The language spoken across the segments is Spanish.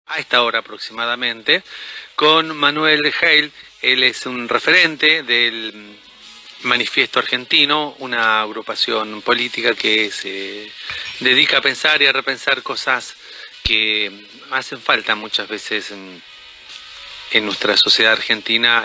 a esta hora aproximadamente, con Manuel Heil. Él es un referente del Manifiesto Argentino, una agrupación política que se dedica a pensar y a repensar cosas que hacen falta muchas veces en nuestra sociedad argentina,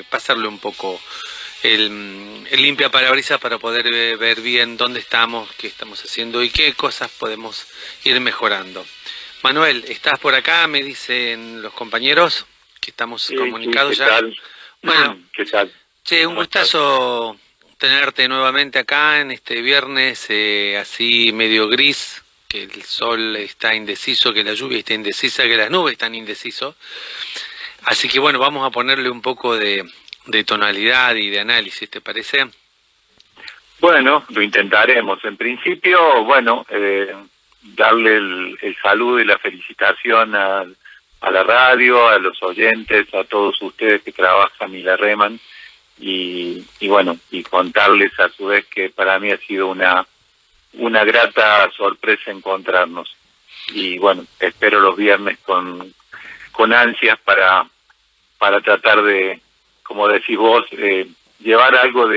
pasarle un poco el limpia parabrisas para poder ver bien dónde estamos, qué estamos haciendo y qué cosas podemos ir mejorando. Manuel, ¿estás por acá? Me dicen los compañeros que estamos comunicados ¿qué ya. tal? Bueno, ¿Qué tal? che, un ¿Cómo estás? gustazo tenerte nuevamente acá en este viernes así medio gris, que el sol está indeciso, que la lluvia está indecisa, que las nubes están indecisos. Así que bueno, vamos a ponerle un poco de tonalidad y de análisis, ¿te parece? Bueno, lo intentaremos. En principio, bueno, darle el saludo y la felicitación a la radio, a los oyentes, a todos ustedes que trabajan y la reman, y bueno, y contarles a su vez que para mí ha sido una grata sorpresa encontrarnos. Y bueno, espero los viernes con ansias para tratar de, como decís vos, llevar algo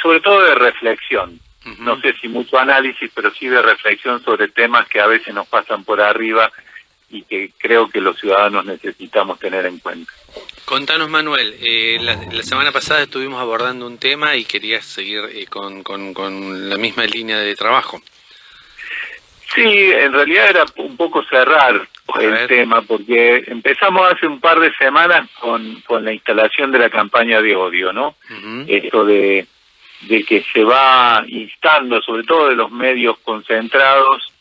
sobre todo de reflexión. No sé si mucho análisis, pero sí de reflexión sobre temas que a veces nos pasan por arriba y que creo que los ciudadanos necesitamos tener en cuenta. Contanos, Manuel, la semana pasada estuvimos abordando un tema y querías seguir con la misma línea de trabajo. Sí, en realidad era un poco cerrar el tema, porque empezamos hace un par de semanas con la instalación de la campaña de odio, ¿no? Esto de que se va instando, sobre todo de los medios concentrados,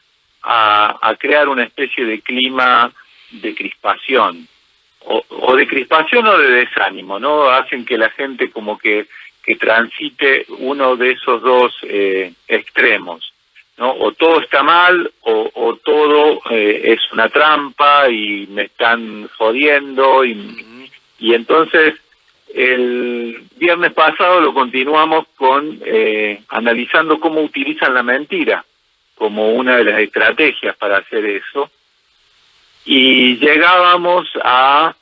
a crear una especie de clima de crispación, o de crispación o de desánimo, ¿no? Hacen que la gente como que transite uno de esos dos extremos, ¿no? O todo está mal, o todo es una trampa y me están jodiendo, y entonces el viernes pasado lo continuamos con analizando cómo utilizan la mentira como una de las estrategias para hacer eso, y llegábamos a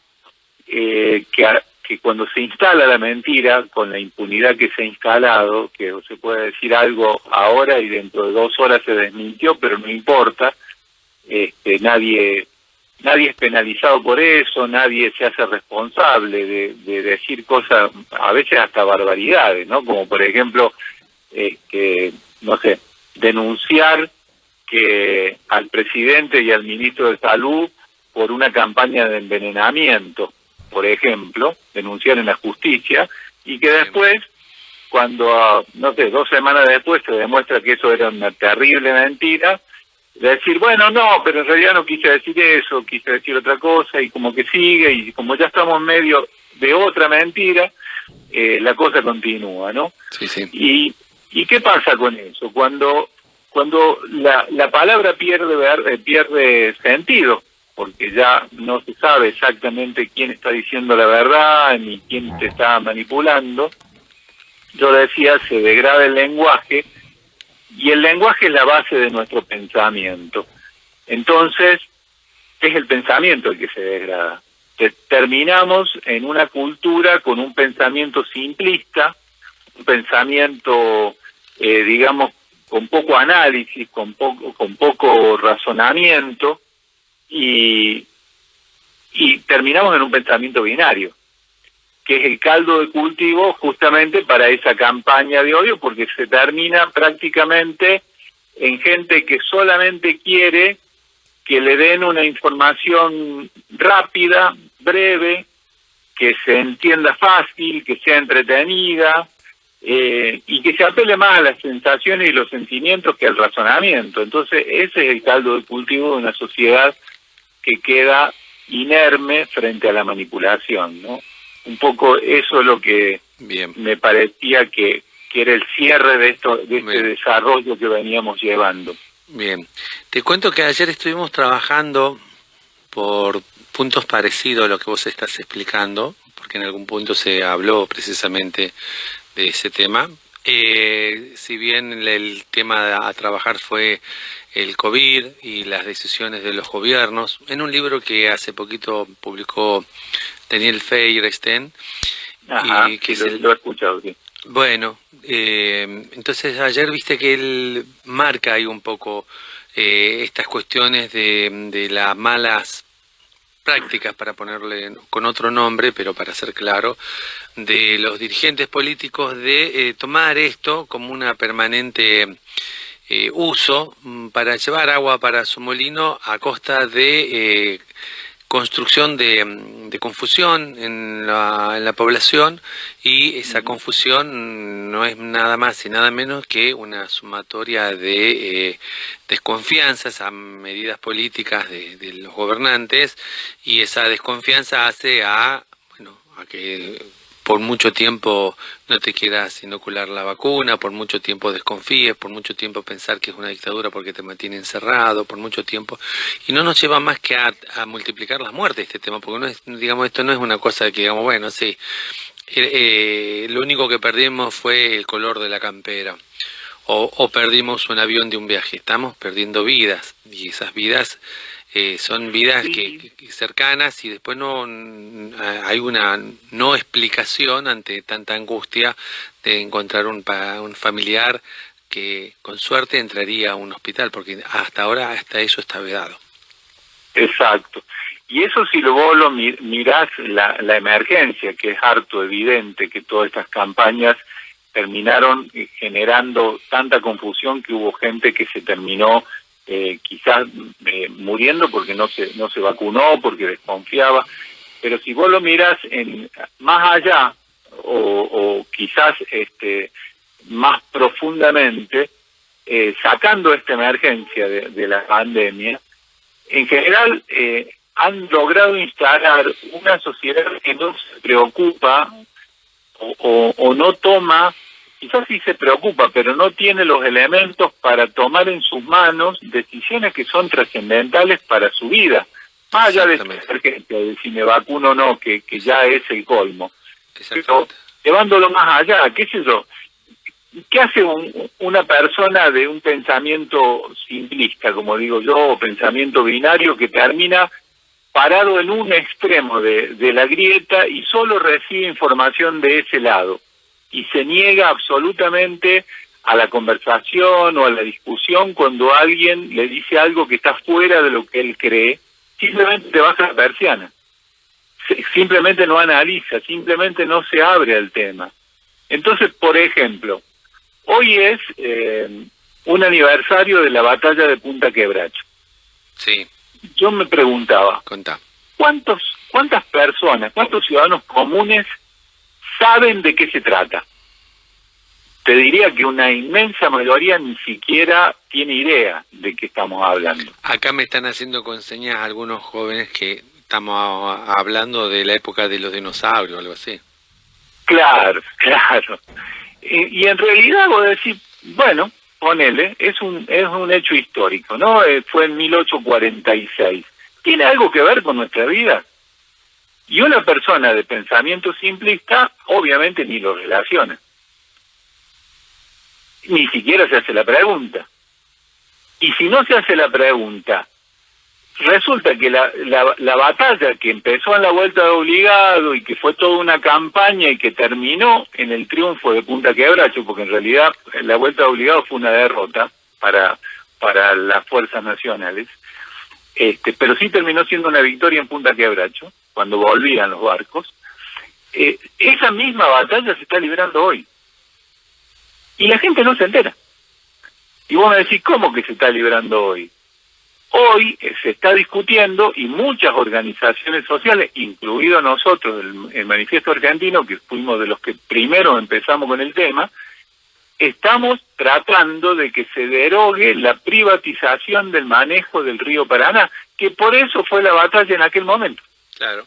que cuando se instala la mentira, con la impunidad que se ha instalado, que se puede decir algo ahora y dentro de 2 horas se desmintió, pero no importa, nadie es penalizado por eso, nadie se hace responsable de decir cosas, a veces hasta barbaridades, ¿no? Como por ejemplo, no sé, denunciar que al presidente y al ministro de Salud por una campaña de envenenamiento, por ejemplo, denunciar en la justicia, y que después, cuando, no sé, 2 semanas después se demuestra que eso era una terrible mentira, decir, bueno, no, pero en realidad no quise decir eso, quise decir otra cosa, y como que sigue, y como ya estamos en medio de otra mentira, la cosa continúa, ¿no? Sí, sí. ¿Y qué pasa con eso? Cuando la palabra pierde sentido, porque ya no se sabe exactamente quién está diciendo la verdad ni quién te está manipulando. Yo decía, se degrada el lenguaje, y el lenguaje es la base de nuestro pensamiento. Entonces, es el pensamiento el que se degrada. Terminamos en una cultura con un pensamiento simplista, un pensamiento, digamos, con poco análisis, con poco razonamiento, y terminamos en un pensamiento binario, que es el caldo de cultivo justamente para esa campaña de odio, porque se termina prácticamente en gente que solamente quiere que le den una información rápida, breve, que se entienda fácil, que sea entretenida, y que se apele más a las sensaciones y los sentimientos que al razonamiento. Entonces ese es el caldo de cultivo de una sociedad que queda inerme frente a la manipulación, ¿no? Un poco eso es lo que me parecía que era el cierre de este desarrollo que veníamos llevando. Bien, te cuento que ayer estuvimos trabajando por puntos parecidos a lo que vos estás explicando, porque en algún punto se habló precisamente de ese tema. Si bien el tema a trabajar fue el COVID y las decisiones de los gobiernos, en un libro que hace poquito publicó Daniel Feierstein, Ajá, y que sí, es lo he escuchado, sí. bueno, entonces ayer viste que él marca ahí un poco estas cuestiones de las malas prácticas, para ponerle con otro nombre, pero para ser claro, de los dirigentes políticos de tomar esto como una permanente uso para llevar agua para su molino a costa de construcción de confusión en la población, y esa Ujú. confusión no es nada más y nada menos que una sumatoria de desconfianzas a medidas políticas de los gobernantes, y esa desconfianza hace bueno, a que por mucho tiempo no te quieras inocular la vacuna, por mucho tiempo desconfíes, por mucho tiempo pensar que es una dictadura porque te mantiene encerrado, por mucho tiempo. Y no nos lleva más que a multiplicar las muertes este tema, porque no es, digamos, esto no es una cosa que digamos, bueno, sí, lo único que perdimos fue el color de la campera. O perdimos un avión de un viaje. Estamos perdiendo vidas, y esas vidas son vidas Sí, que cercanas, y después hay una no explicación ante tanta angustia de encontrar un familiar que con suerte entraría a un hospital, porque hasta ahora hasta eso está vedado. exacto. Y eso si vos lo mirás la emergencia, que es harto evidente que todas estas campañas terminaron generando tanta confusión que hubo gente que se terminó quizás muriendo porque no se vacunó, porque desconfiaba. Pero si vos lo mirás más allá o quizás más profundamente, sacando esta emergencia de la pandemia, en general han logrado instalar una sociedad que no se preocupa o no toma, quizás sí se preocupa, pero no tiene los elementos para tomar en sus manos decisiones que son trascendentales para su vida. Más allá de esta Exactamente, emergencia, de si me vacuno o no, que ya es el colmo. Pero exactamente. llevándolo más allá, qué sé yo, ¿qué hace una persona de un pensamiento simplista, como digo yo, o pensamiento binario, que termina parado en un extremo de la grieta y solo recibe información de ese lado y se niega absolutamente a la conversación o a la discusión cuando alguien le dice algo que está fuera de lo que él cree? Simplemente te baja la persiana, simplemente no analiza, simplemente no se abre al tema. Entonces, por ejemplo, hoy es un aniversario de la batalla de Punta Quebracho. Sí, Yo me preguntaba, contá. ¿cuántas personas, cuántos ciudadanos comunes saben de qué se trata? Te diría que una inmensa mayoría ni siquiera tiene idea de qué estamos hablando. Acá me están haciendo con señas algunos jóvenes que estamos hablando de la época de los dinosaurios o algo así. Claro, claro. Y en realidad vos decís, bueno, ponele, es un hecho histórico, ¿no? Fue en 1846. ¿Tiene algo que ver con nuestra vida? Y una persona de pensamiento simplista, obviamente ni lo relaciona. Ni siquiera se hace la pregunta. Y si no se hace la pregunta, resulta que la batalla que empezó en la Vuelta de Obligado y que fue toda una campaña y que terminó en el triunfo de Punta Quebracho, porque en realidad la Vuelta de Obligado fue una derrota para las fuerzas nacionales, pero sí terminó siendo una victoria en Punta Quebracho, cuando volvían los barcos. Esa misma batalla se está librando hoy. Y la gente no se entera. Y vos me decís, ¿cómo que se está librando hoy? Hoy se está discutiendo y muchas organizaciones sociales, incluido nosotros, el Manifiesto Argentino, que fuimos de los que primero empezamos con el tema, estamos tratando de que se derogue la privatización del manejo del río Paraná, que por eso fue la batalla en aquel momento. Claro.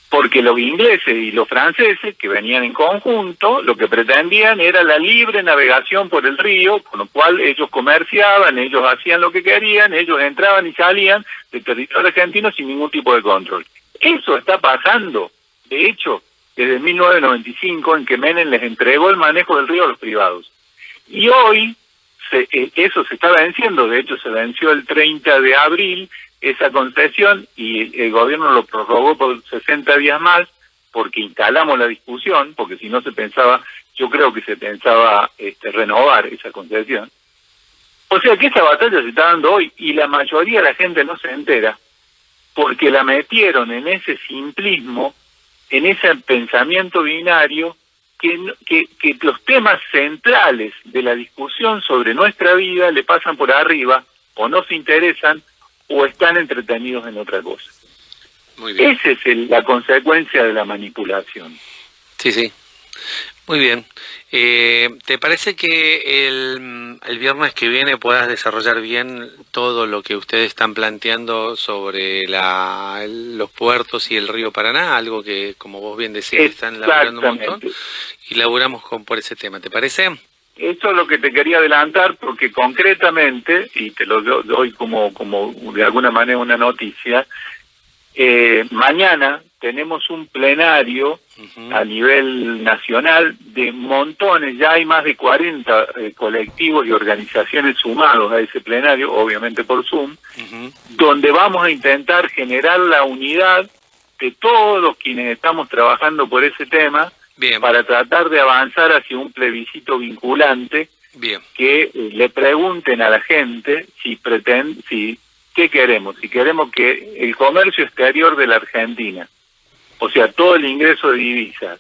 Porque los ingleses y los franceses, que venían en conjunto, lo que pretendían era la libre navegación por el río, con lo cual ellos comerciaban, ellos hacían lo que querían, ellos entraban y salían del territorio argentino sin ningún tipo de control. Eso está pasando, de hecho, desde 1995, en que Menem les entregó el manejo del río a los privados. Y hoy eso se está venciendo, de hecho se venció el 30 de abril esa concesión y el gobierno lo prorrogó por 60 días más porque instalamos la discusión, porque si no se pensaba, yo creo que se pensaba renovar esa concesión. O sea que esa batalla se está dando hoy y la mayoría de la gente no se entera porque la metieron en ese simplismo, en ese pensamiento binario, que los temas centrales de la discusión sobre nuestra vida le pasan por arriba, o no se interesan, o están entretenidos en otra cosa. Muy bien. Esa es la consecuencia de la manipulación. Sí, sí. Muy bien. ¿Te parece que el viernes que viene puedas desarrollar bien todo lo que ustedes están planteando sobre los puertos y el río Paraná? Algo que, como vos bien decís, están laburando un montón y laburamos por ese tema. ¿Te parece? Eso es lo que te quería adelantar porque concretamente, y te lo doy como de alguna manera una noticia, mañana tenemos un plenario a nivel nacional de montones, ya hay más de 40 colectivos y organizaciones sumados a ese plenario, obviamente por Zoom, donde vamos a intentar generar la unidad de todos quienes estamos trabajando por ese tema. Bien. Para tratar de avanzar hacia un plebiscito vinculante. Bien. Que le pregunten a la gente qué queremos, si queremos que el comercio exterior de la Argentina, o sea, todo el ingreso de divisas,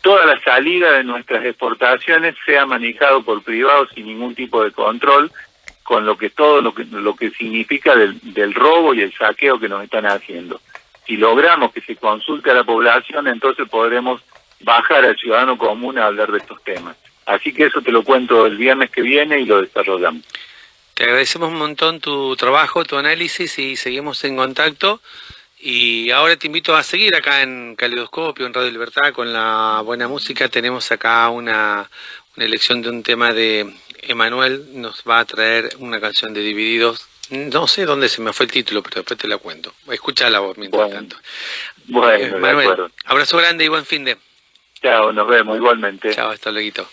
toda la salida de nuestras exportaciones sea manejado por privados sin ningún tipo de control, con todo lo que significa del robo y el saqueo que nos están haciendo. Si logramos que se consulte a la población, entonces podremos bajar al ciudadano común a hablar de estos temas. Así que eso te lo cuento el viernes que viene y lo desarrollamos. Te agradecemos un montón tu trabajo, tu análisis y seguimos en contacto. Y ahora te invito a seguir acá en Caleidoscopio, en Radio Libertad, con la buena música. Tenemos acá una elección de un tema de Emanuel, nos va a traer una canción de Divididos. No sé dónde se me fue el título, pero después te la cuento. Escuchala vos mientras tanto. Bueno, Manuel, abrazo grande y buen fin de. Chao, nos vemos igualmente. Chao, hasta luego.